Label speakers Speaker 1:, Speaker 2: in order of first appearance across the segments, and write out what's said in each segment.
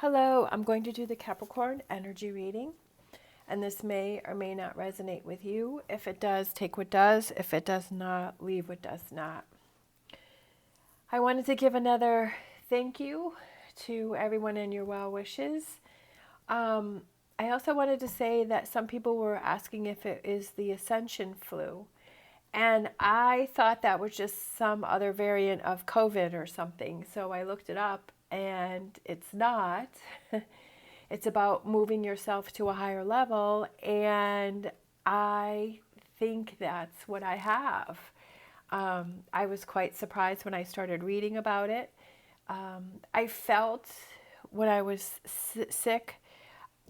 Speaker 1: Hello, I'm going to do the Capricorn energy reading, and this may or may not resonate with you. If it does, take what does. If it does not, leave what does not. I wanted to give another thank you to everyone in your well wishes. I also wanted to say that some people were asking if it is the Ascension flu, and I thought that was just some other variant of COVID or something. So I looked it up, and it's not. It's about moving yourself to a higher level, and I think that's what I have. I was quite surprised when I started reading about it. I felt when I was sick,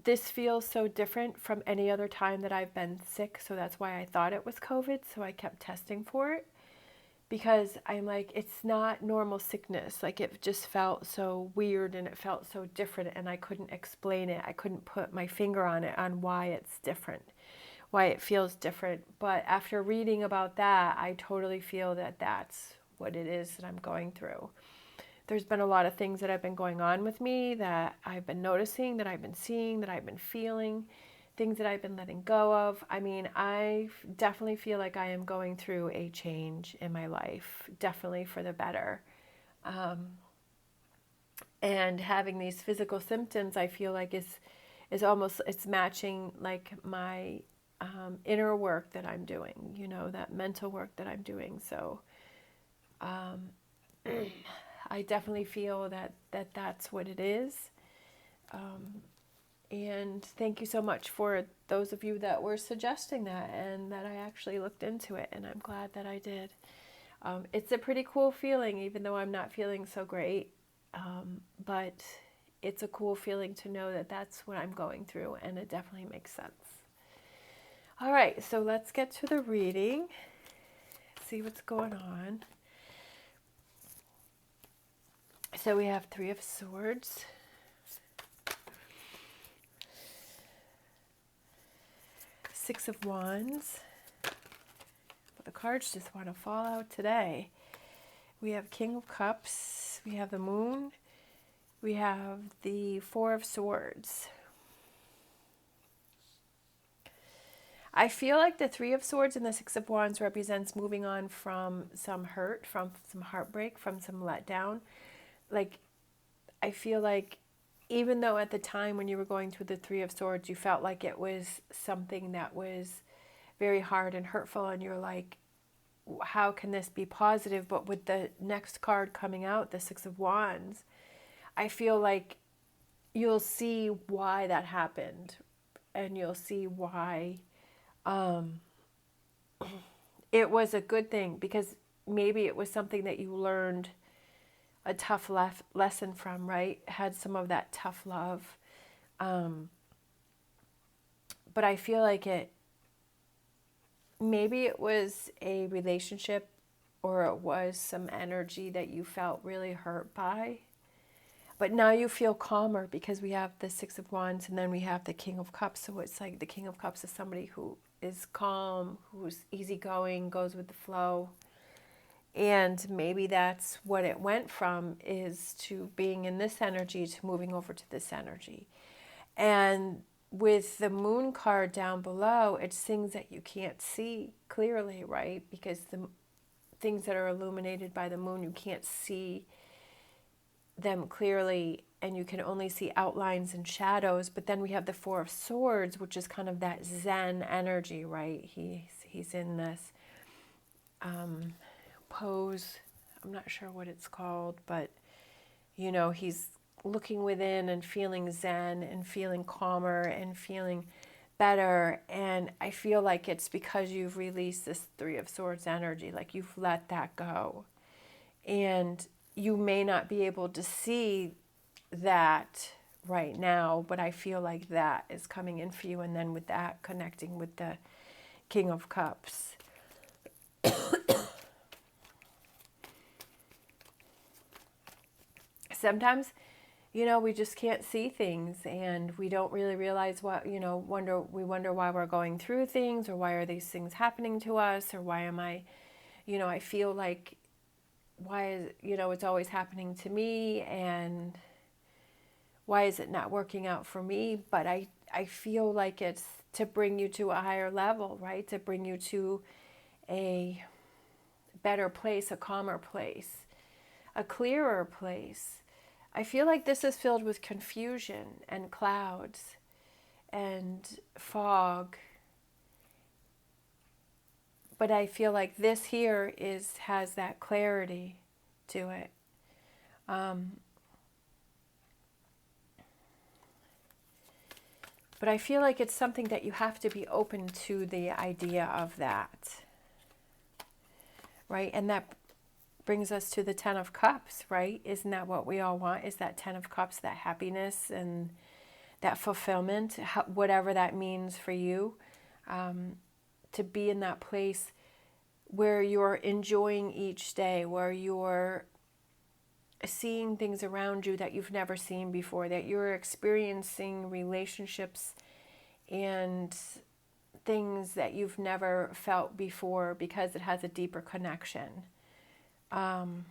Speaker 1: this feels so different from any other time that I've been sick, so that's why I thought it was COVID, so I kept testing for it. Because I'm like, it's not normal sickness. Like, it just felt so weird and it felt so different, and I couldn't explain it. I couldn't put my finger on it, on why it's different, why it feels different. But after reading about that, I totally feel that that's what it is that I'm going through. There's been a lot of things that have been going on with me that I've been noticing, that I've been seeing, that I've been feeling, things that I've been letting go of. I mean, I definitely feel like I am going through a change in my life, definitely for the better. And having these physical symptoms, I feel like is almost, it's matching like my inner work that I'm doing, that mental work that I'm doing. So I definitely feel that that's what it is. And thank you so much for those of you that were suggesting that, and that I actually looked into it, and I'm glad that I did. It's a pretty cool feeling, even though I'm not feeling so great. But it's a cool feeling to know that that's what I'm going through, and it definitely makes sense. All right, so let's get to the reading, see what's going on. So we have Three of Swords, Six of Wands. But the cards just want to fall out today. We have King of Cups, we have the Moon, we have the Four of Swords. I feel like the Three of Swords and the Six of Wands represents moving on from some hurt, from some heartbreak, from some letdown. Like, I feel like even though at the time when you were going through the Three of Swords, you felt like it was something that was very hard and hurtful, and you're like, how can this be positive? But with the next card coming out, the Six of Wands, I feel like you'll see why that happened, and you'll see why it was a good thing, because maybe it was something that you learned a tough lesson from, right? Had some of that tough love. But I feel like maybe it was a relationship, or it was some energy that you felt really hurt by. But now you feel calmer, because we have the Six of Wands, and then we have the King of Cups. So it's like the King of Cups is somebody who is calm, who's easygoing, goes with the flow. And maybe that's what it went from, is to being in this energy to moving over to this energy. And with the Moon card down below, it's things that you can't see clearly, right? Because the things that are illuminated by the Moon, you can't see them clearly, and you can only see outlines and shadows. But then we have the Four of Swords, which is kind of that Zen energy, right? He's in this pose, I'm not sure what it's called, but he's looking within and feeling zen and feeling calmer and feeling better. And I feel like it's because you've released this Three of Swords energy, like you've let that go. And you may not be able to see that right now, but I feel like that is coming in for you. And then with that, connecting with the King of Cups. Sometimes, we just can't see things, and we don't really realize what, we wonder why we're going through things, or why are these things happening to us, or why am I feel like, why is, it's always happening to me. And why is it not working out for me? But I feel like it's to bring you to a higher level, right? To bring you to a better place, a calmer place, a clearer place. I feel like this is filled with confusion and clouds and fog. But I feel like this here has that clarity to it. But I feel like it's something that you have to be open to the idea of that, right? And that brings us to the Ten of Cups, right? Isn't that what we all want? Is that Ten of Cups, that happiness and that fulfillment, whatever that means for you, to be in that place where you're enjoying each day, where you're seeing things around you that you've never seen before, that you're experiencing relationships and things that you've never felt before because it has a deeper connection. Nine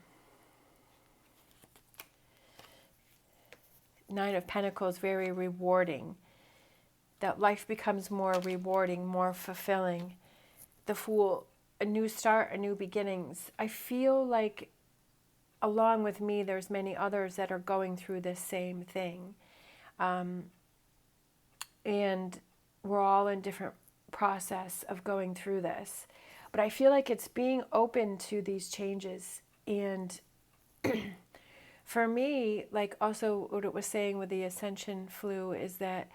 Speaker 1: of Pentacles, very rewarding. That life becomes more rewarding, more fulfilling. The Fool, a new start, a new beginnings. I feel like along with me, there's many others that are going through this same thing. And we're all in different process of going through this. But I feel like it's being open to these changes. And for me, like also what it was saying with the Ascension flu is that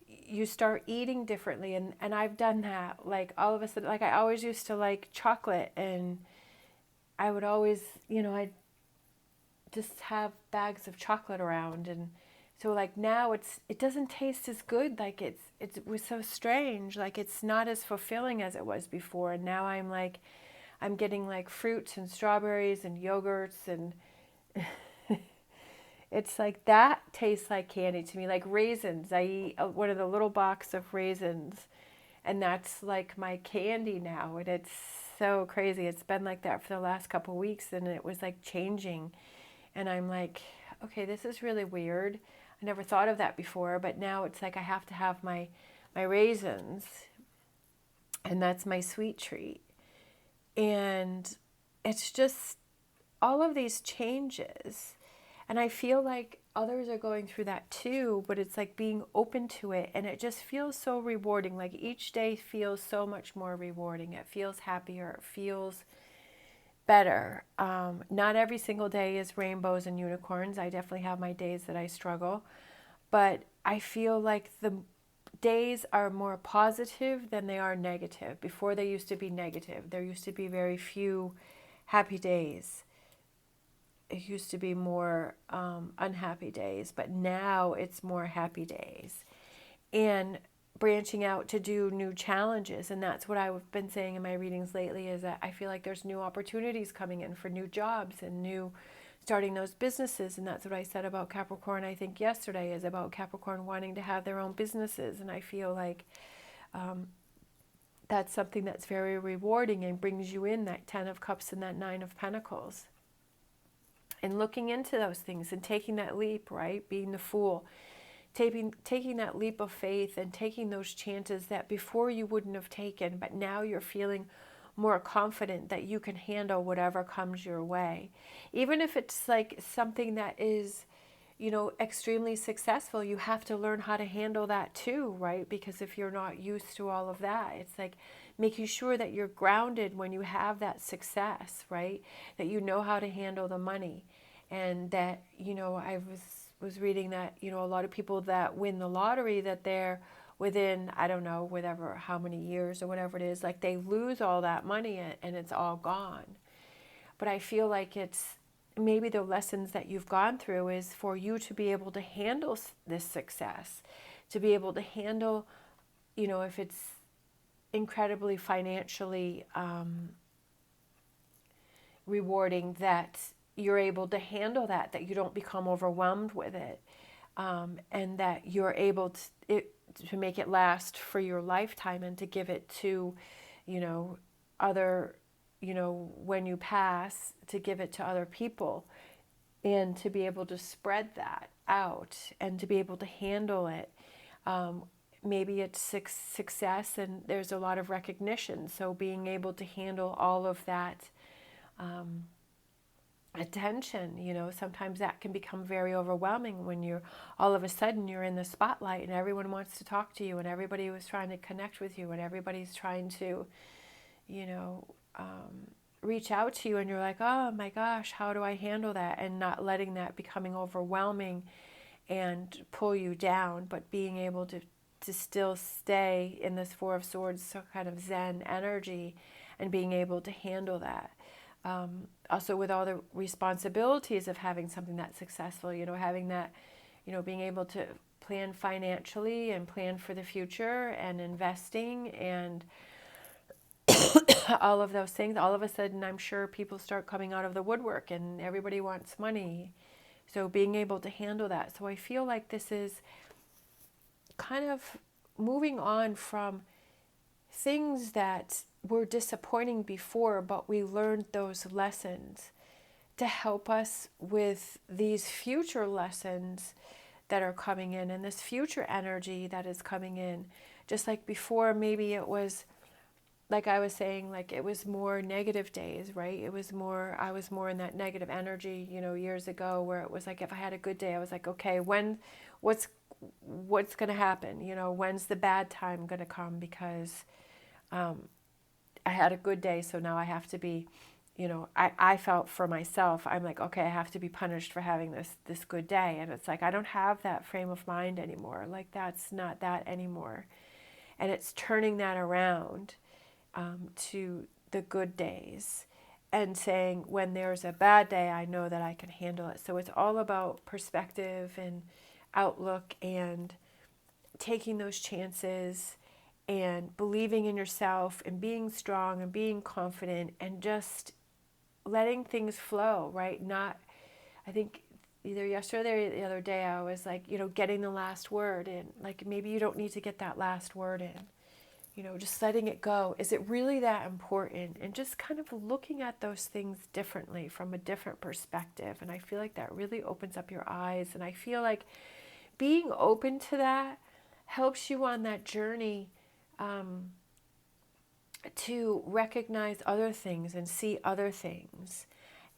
Speaker 1: you start eating differently. And I've done that. Like all of a sudden, like I always used to like chocolate, and I would always, I'd just have bags of chocolate around. And so like now it doesn't taste as good. Like it was so strange. Like it's not as fulfilling as it was before. And now I'm getting like fruits and strawberries and yogurts, and it's like that tastes like candy to me. Like raisins. I eat one of the little box of raisins, and that's like my candy now. And it's so crazy. It's been like that for the last couple of weeks, and it was like changing. And I'm like, okay, this is really weird. I never thought of that before, but now it's like I have to have my raisins, and that's my sweet treat. And it's just all of these changes. And I feel like others are going through that too, but it's like being open to it, and it just feels so rewarding. Like each day feels so much more rewarding. It feels happier. It feels better. Not every single day is rainbows and unicorns. I definitely have my days that I struggle, but I feel like the days are more positive than they are negative. Before they used to be negative. There used to be very few happy days. It used to be more unhappy days, but now it's more happy days. And branching out to do new challenges, and that's what I've been saying in my readings lately, is that I feel like there's new opportunities coming in for new jobs and starting those businesses. And that's what I said about Capricorn, I think yesterday, is about Capricorn wanting to have their own businesses. And I feel like that's something that's very rewarding and brings you in that 10 of Cups and that 9 of Pentacles. And looking into those things and taking that leap, right? Being the Fool. Taking that leap of faith and taking those chances that before you wouldn't have taken, but now you're feeling more confident that you can handle whatever comes your way. Even if it's like something that is, extremely successful, you have to learn how to handle that too, right? Because if you're not used to all of that, it's like making sure that you're grounded when you have that success, right? That you know how to handle the money. And that, I was reading that, a lot of people that win the lottery, that they're within, I don't know, whatever, how many years or whatever it is, like they lose all that money and it's all gone. But I feel like it's maybe the lessons that you've gone through is for you to be able to handle this success, to be able to handle, if it's incredibly financially rewarding, that you're able to handle that you don't become overwhelmed with it, and that you're able to make it last for your lifetime, and to give it to, other, when you pass, to give it to other people, and to be able to spread that. out and to be able to handle it. Maybe it's success and there's a lot of recognition. So being able to handle all of that attention, sometimes that can become very overwhelming when you're all of a sudden you're in the spotlight and everyone wants to talk to you and everybody was trying to connect with you and everybody's trying to, reach out to you, and you're like, oh my gosh, how do I handle that? And not letting that becoming overwhelming and pull you down, but being able to still stay in this Four of Swords, so kind of Zen energy, and being able to handle that. Also with all the responsibilities of having something that's successful, having that, being able to plan financially and plan for the future and investing and all of those things. All of a sudden, I'm sure people start coming out of the woodwork and everybody wants money. So being able to handle that. So I feel like this is kind of moving on from things that were disappointing before, but we learned those lessons to help us with these future lessons that are coming in and this future energy that is coming in. Just like before, maybe it was, like I was saying, like it was more negative days, right? I was more in that negative energy, years ago, where it was like, if I had a good day, I was like, okay, what's going to happen? When's the bad time going to come? Because I had a good day, so now I have to be, I felt for myself, I'm like, okay, I have to be punished for having this good day. And it's like, I don't have that frame of mind anymore. Like, that's not that anymore. And it's turning that around to the good days and saying, when there's a bad day, I know that I can handle it. So it's all about perspective and outlook and taking those chances and believing in yourself and being strong and being confident and just letting things flow, right? I think either yesterday or the other day, I was like, getting the last word in. Like, maybe you don't need to get that last word in. Just letting it go. Is it really that important? And just kind of looking at those things differently from a different perspective. And I feel like that really opens up your eyes. And I feel like being open to that helps you on that journey to recognize other things and see other things.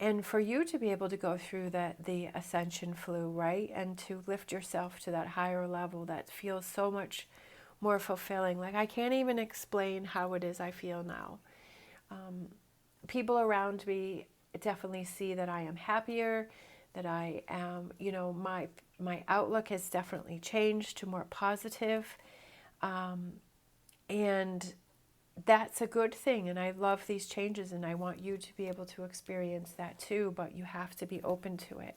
Speaker 1: And for you to be able to go through the ascension flu, right? And to lift yourself to that higher level that feels so much more fulfilling. Like, I can't even explain how it is I feel now. People around me definitely see that I am happier, that I am, my outlook has definitely changed to more positive. And that's a good thing. And I love these changes, and I want you to be able to experience that too, but you have to be open to it.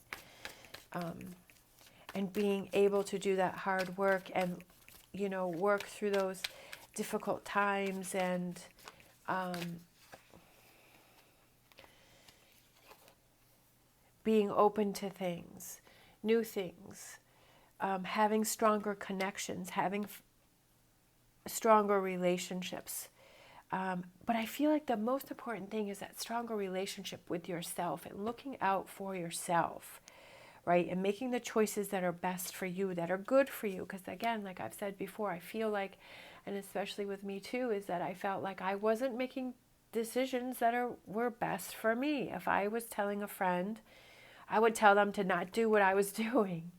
Speaker 1: And being able to do that hard work and work through those difficult times and being open to things, new things, having stronger connections, having stronger relationships. But I feel like the most important thing is that stronger relationship with yourself and looking out for yourself. Right? And making the choices that are best for you, that are good for you. Because again, like I've said before, I feel like, and especially with me too, is that I felt like I wasn't making decisions that were best for me. If I was telling a friend, I would tell them to not do what I was doing,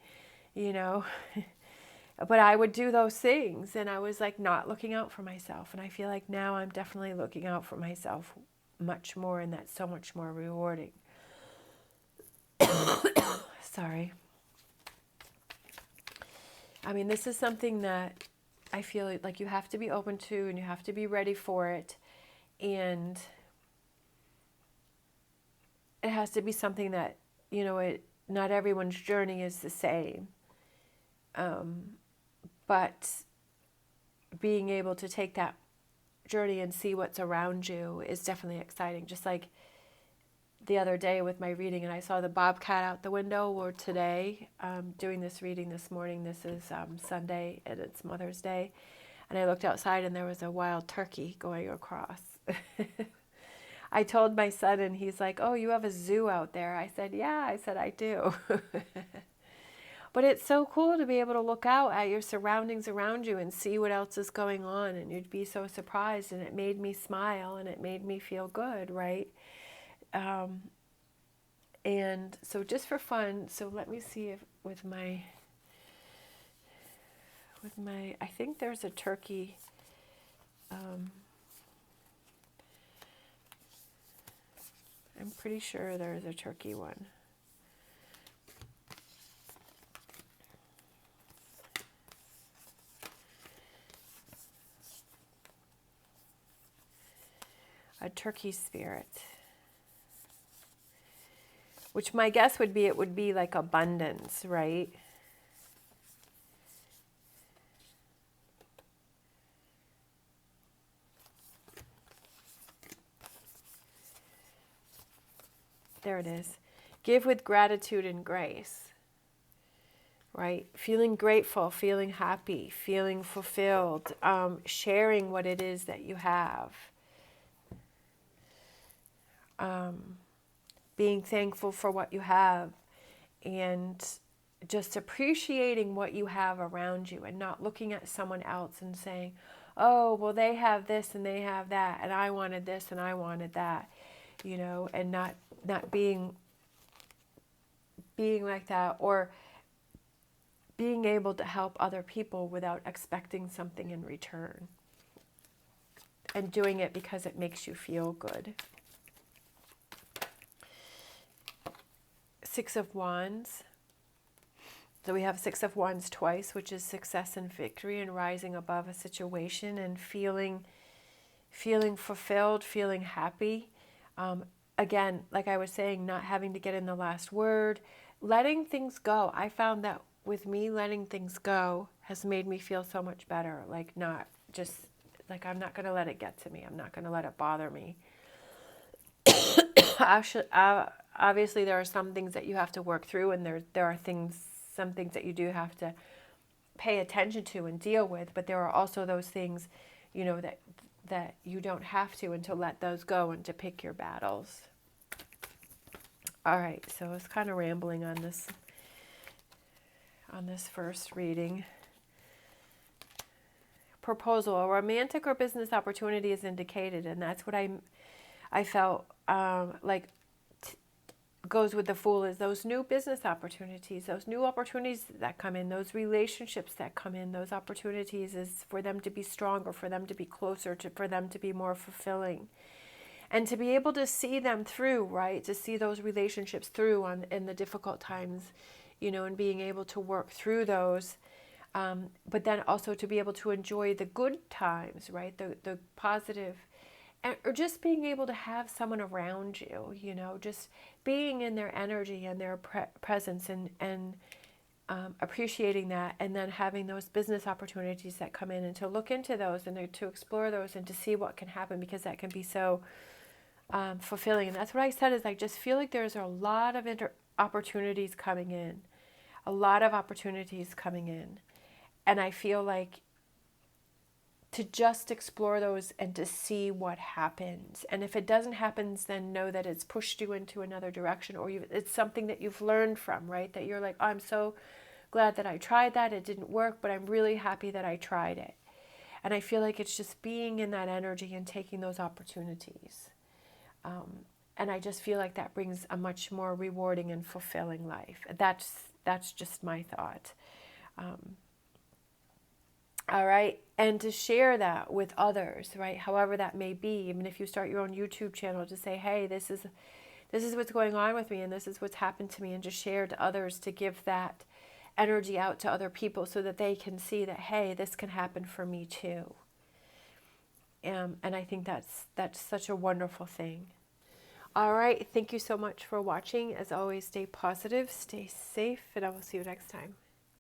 Speaker 1: but I would do those things, and I was like not looking out for myself. And I feel like now I'm definitely looking out for myself much more, and that's so much more rewarding. Sorry. I mean, this is something that I feel like you have to be open to, and you have to be ready for it. And it has to be something that, not everyone's journey is the same. But being able to take that journey and see what's around you is definitely exciting. Just like the other day with my reading, and I saw the bobcat out the window, or today, doing this reading this morning. This is Sunday, and it's Mother's Day. And I looked outside, and there was a wild turkey going across. I told my son, and he's like, oh, you have a zoo out there. I said, yeah, I do. But it's so cool to be able to look out at your surroundings around you and see what else is going on, and you'd be so surprised, and it made me smile and it made me feel good, right? And so just for fun, so let me see if with my, I think there's a turkey, I'm pretty sure there's a turkey one. A turkey spirit. Which my guess would be, it would be like abundance, right? There it is. Give with gratitude and grace, right? Feeling grateful, feeling happy, feeling fulfilled, sharing what it is that you have. Being thankful for what you have, and just appreciating what you have around you, and not looking at someone else and saying, oh, well, they have this and they have that, and I wanted this and I wanted that, you know, and not being like that, or being able to help other people without expecting something in return, and doing it because it makes you feel good. Six of Wands. So we have Six of Wands twice, which is success and victory and rising above a situation and feeling fulfilled, feeling happy. Again, like I was saying, not having to get in the last word, letting things go. I found that with me, letting things go has made me feel so much better. Like, not just, like, I'm not going to let it get to me. I'm not going to let it bother me. Obviously, there are some things that you have to work through, and there are some things that you do have to pay attention to and deal with. But there are also those things, you know, that you don't have to, and to let those go and to pick your battles. All right, so I was kind of rambling on this first reading. Proposal: a romantic or business opportunity is indicated, and that's what I felt like goes with the Fool, is those new business opportunities, those new opportunities that come in, those relationships that come in, those opportunities is for them to be stronger, for them to be closer, for them to be more fulfilling. And to be able to see them through, right? To see those relationships through in the difficult times, you know, and being able to work through those. But then also to be able to enjoy the good times, right? The positive, or just being able to have someone around you, you know, just being in their energy and their presence, and appreciating that, and then having those business opportunities that come in, and to look into those and to explore those and to see what can happen, because that can be so fulfilling. And that's what I said, is I just feel like there's a lot of opportunities coming in, and I feel like to just explore those and to see what happens. And if it doesn't happen, then know that it's pushed you into another direction, or it's something that you've learned from, right? That you're like, oh, I'm so glad that I tried that. It didn't work, but I'm really happy that I tried it. And I feel like it's just being in that energy and taking those opportunities. And I just feel like that brings a much more rewarding and fulfilling life. That's just my thought. All right. And to share that with others, right? However that may be, even if you start your own YouTube channel, to say, hey, this is what's going on with me, and this is what's happened to me, and to share to others, to give that energy out to other people so that they can see that, hey, this can happen for me too. And I think that's such a wonderful thing. All right. Thank you so much for watching. As always, stay positive, stay safe, and I will see you next time.